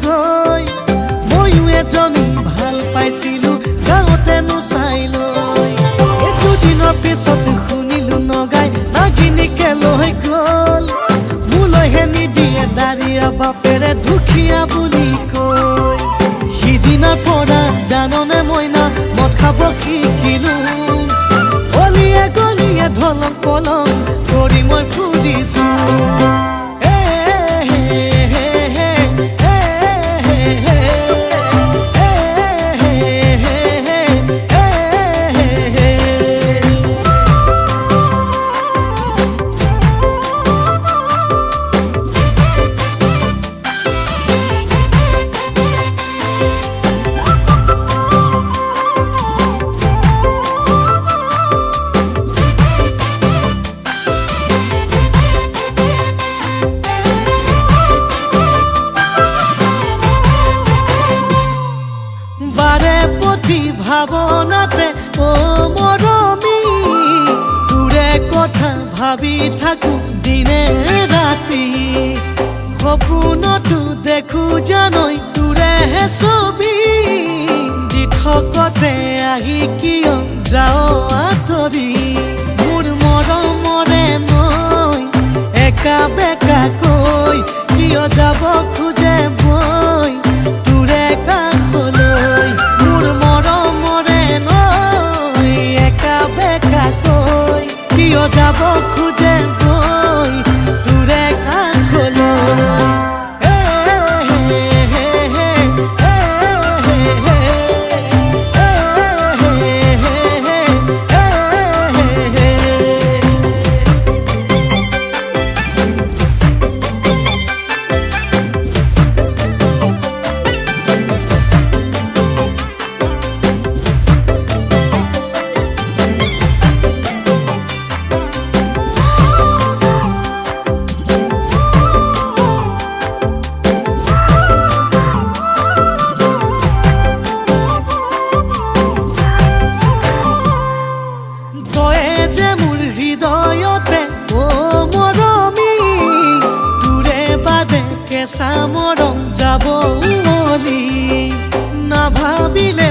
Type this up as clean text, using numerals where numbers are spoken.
গৈ ময়ো এজনী ভাল পাইছিলো গাঁৱতেনো চাই লৈ দুদিনৰ পিছত শুনিলো নগাই নাগিনীকে লৈ গ'ল মোলৈহে নিদিয়ে দাৰিয়া বাপেৰে দুখীয়া বুলি কৈ সিদিনাৰ পৰা জাননে মইনা মদ খাব শিকিলো অলিয়ে গলিয়ে ঢলং পলং কৰি মই ফুৰিছো ভাৱনাতে ও মৰমী তোৰে কথা ভাবি থাকো দিনে ৰাতি সপোনতো দেখো জানৈ তোৰেহে ছবি দি থকতে আহি কিয় যাও আঁতৰি মোৰ মৰমৰে নৈ একা বেকা কৈ কিয় যাব খোজে বৈ তোৰে কাষলৈ মোৰ মৰমৰে নৈ একা বেকা কৈ কিয় যাব খোজে বৈ তোৰে কাষলৈ কেঁচা মৰম যাব উমলি নাভাবিলে